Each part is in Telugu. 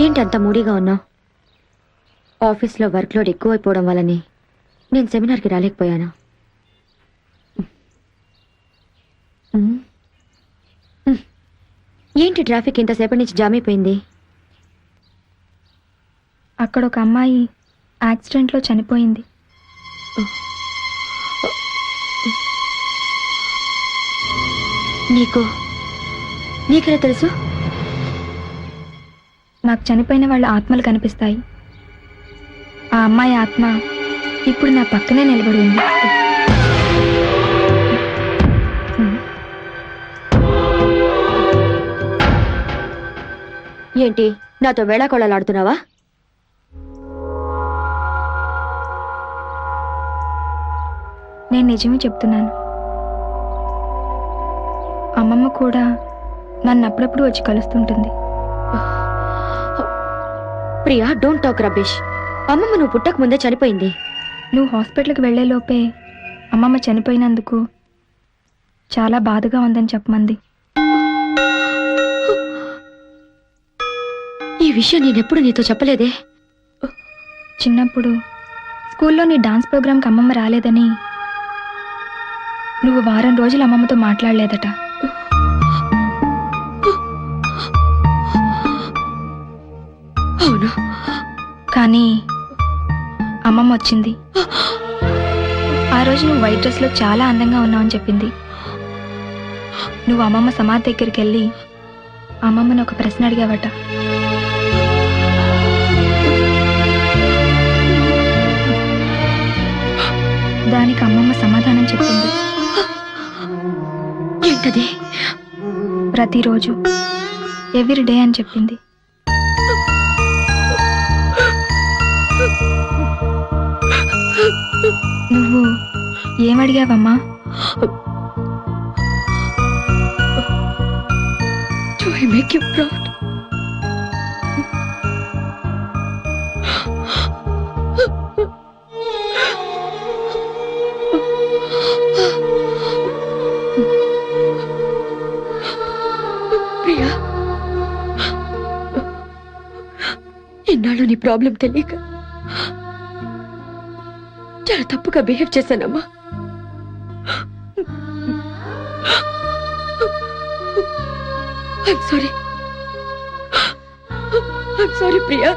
ఏంటి అంత మూడీగా ఉన్నావు? ఆఫీస్లో వర్క్ లోడ్ ఎక్కువైపోవడం వల్లని నేను సెమినార్కి రాలేకపోయాను. ఏంటి ట్రాఫిక్ ఇంతసేపటి నుంచి జామ్ అయిపోయింది? అక్కడ ఒక అమ్మాయి యాక్సిడెంట్లో చనిపోయింది. నీకెలా తెలుసు? నాకు చనిపోయిన వాళ్ళ ఆత్మలు కనిపిస్తాయి. ఆ అమ్మాయి ఆత్మ ఇప్పుడు నా పక్కనే నిలబడి ఉంది. ఏంటి నాతో వేళాకోళాలాడుతున్నావా? నేను నిజమే చెప్తున్నాను. అమ్మమ్మ కూడా నన్ను అప్పుడప్పుడు వచ్చి కలుస్తుంటుంది. Priya, don't talk rubbish. అమ్మమ్మ నువ్వు పుట్టక ముందే చనిపోయింది. నువ్వు హాస్పిటల్కి వెళ్లే లోపే అమ్మమ్మ చనిపోయినందుకు చాలా బాధగా ఉందని చెప్పమంది. ఈ విషయం నేనెప్పుడు నీతో చెప్పలేదే. చిన్నప్పుడు స్కూల్లో నీ డాన్స్ ప్రోగ్రాంకి అమ్మమ్మ రాలేదని నువ్వు వారం రోజులు అమ్మమ్మతో మాట్లాడలేదట. అవును, కానీ అమ్మమ్మ వచ్చింది. ఆ రోజు నువ్వు వైట్ డ్రెస్లో చాలా అందంగా ఉన్నావని చెప్పింది. నువ్వు అమ్మమ్మ సమాధి దగ్గరికి వెళ్ళి అమ్మమ్మని ఒక ప్రశ్న అడిగావట. దానికి అమ్మమ్మ సమాధానం చెప్పింది. ఏంటది? ప్రతిరోజు, ఎవ్రీ డే అని చెప్పింది. నువ్వు ఏమడిగావమ్మా? Do I make you proud? Priya, ఇన్నాళ్ళు నీ ప్రాబ్లం తెలియక చాలా తప్పుగా బిహేవ్ చేశానమ్మా. I'm sorry, Priya.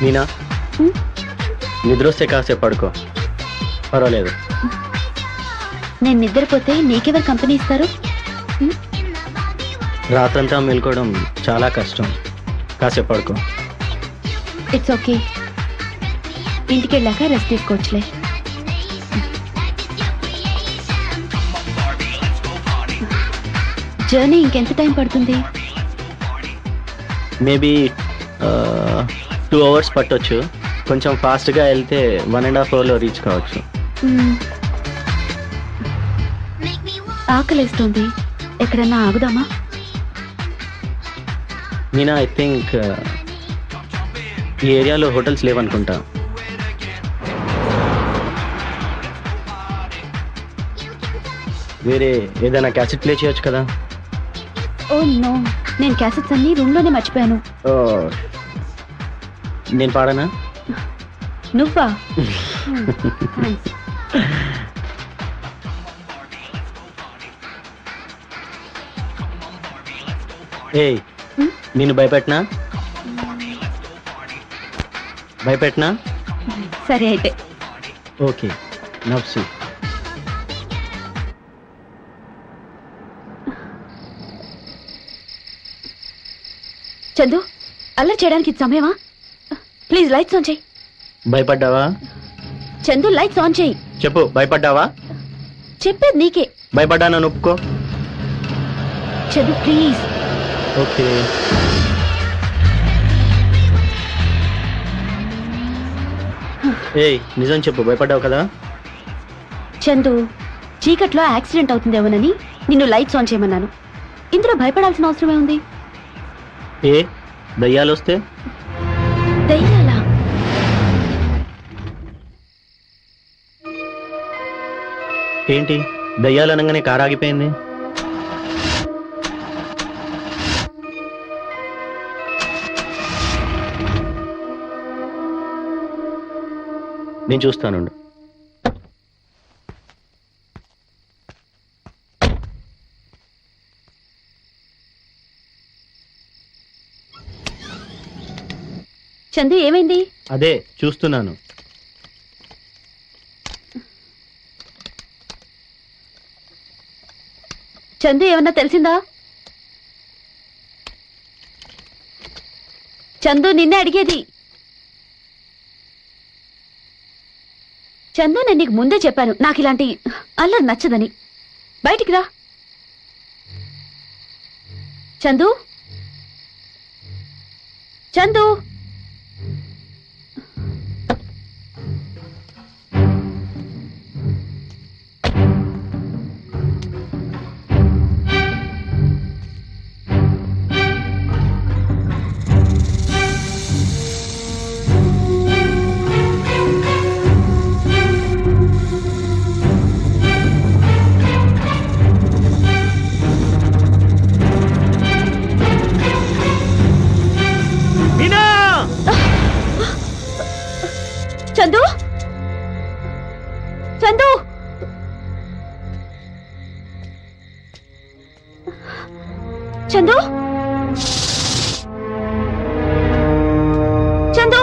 మీనా, నిద్రొస్తే కాసేపు పడుకో, పర్వాలేదు. నేను నిద్రపోతే నీకెవరు కంపెనీ ఇస్తారు? రాత్రంతా మేల్కోవడం చాలా కష్టం, కాసేపు పడుకో. ఇట్స్ ఓకే, ఇంటికి వెళ్ళాక రెస్ట్ తీసుకోవచ్చులే. జర్నీ ఇంకెంత టైం పడుతుంది? మేబీ 2 hours పట్టొచ్చు. కొంచెం ఫాస్ట్గా వెళ్తే 1.5 hourలో రీచ్ కావచ్చు. ఆకలేస్తుంది, ఎక్కడన్నా ఆగుదామా? మీనా, ఐ థింక్ ఈ ఏరియాలో హోటల్స్ లేవనుకుంటా. వేరే ఏదైనా క్యాసెట్ ప్లే చేయొచ్చు కదా? ఓ నో, నేను క్యాసెట్స్ అన్ని రూమ్లోనే మర్చిపోయాను. నేను పాడనా? నువ్వా? ఏయ్, నిన్ను భయపెట్టినా? భయపెట్టినా? సరే అయితే. ఓకే, నవ్వు. చందు, అల్లరి చేయడానికి ఇది సమయమా? ప్లీజ్ లైట్స్ ఆన్ చేయి. భయపడ్డావా? చందు, లైట్స్ ఆన్ చేయి. చెప్పు, భయపడ్డావా? చెప్పేది నీకే. భయపడ్డానని ఒప్పుకో. చందు ప్లీజ్. ఓకే. ఏయ్, నిజం చెప్పు, భయపడ్డావు కదా? చందు, చీకట్లో యాక్సిడెంట్ అవుతుందేమోనని నిన్ను లైట్స్ ఆన్ చేయమన్నాను. ఇందులో భయపడాల్సిన అవసరమే ఉంది? ఏ దయ్యాలు వస్తే? దయ్యాలా? ఏంటి, దయ్యాలు అనగానే కారు ఆగిపోయింది? నేను చూస్తానుండు. చందు, ఏమైంది? అదే చూస్తున్నాను. చందు, ఏమన్నా తెలిసిందా? చందు, నిన్నే అడిగేది. చందు, నేను నీకు ముందే చెప్పాను నాకు ఇలాంటి అల్లరి నచ్చదని. బయటికి రా. చందు, చందు. చందు, చందు, చందు, చందు.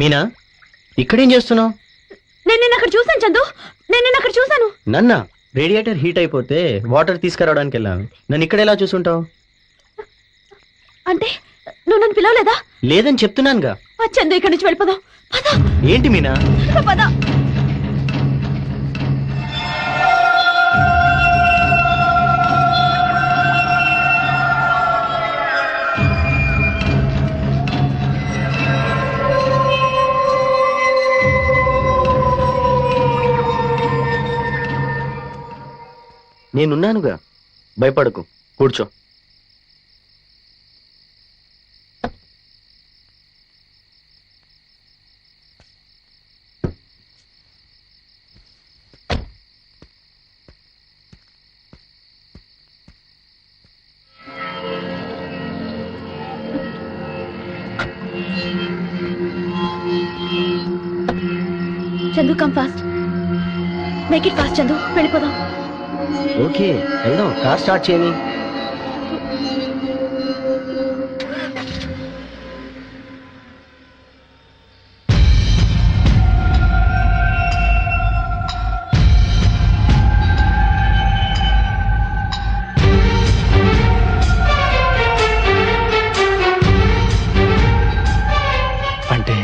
మీనా, ఇక్కడేం చేస్తున్నావు? నేను నిన్న అక్కడ చూసాను చందు, నేను నిన్న అక్కడ చూసాను. నన్నా? రేడియేటర్ హీట్ అయిపోతే వాటర్ తీసుకురావడానికి వెళ్ళాను. నన్ను ఇక్కడ ఎలా చూసుంటావు? అంటే నువ్వు నన్ను పిలవలేదా? లేదని చెప్తున్నానుగా. చందు, ఇక్కడి నుంచి వెళ్ళిపోదాం. పద. ఏంటి మీనా? పద. నేనున్నానుగా, భయపడకు, కూర్చో. Chandu come fast, make it fast Chandu, వెళ్ళిపోదాం. ఓకే, వెళ్దాం. కార్ స్టార్ట్ చేయని. అంటే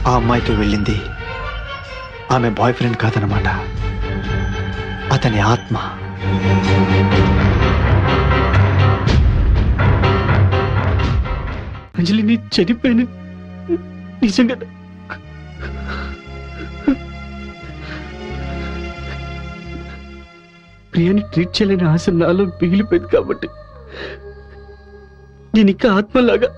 ఆ అమ్మాయితో వెళ్ళింది ఆమె బాయ్ ఫ్రెండ్ కాదనమాట, అతని ఆత్మ. అంజలి, నీ చనిపోయాను నిజంగా. ప్రియాని ట్రీట్ చేయలేని ఆశ నాలో మిగిలిపోయింది కాబట్టి నేను ఇంకా ఆత్మలాగా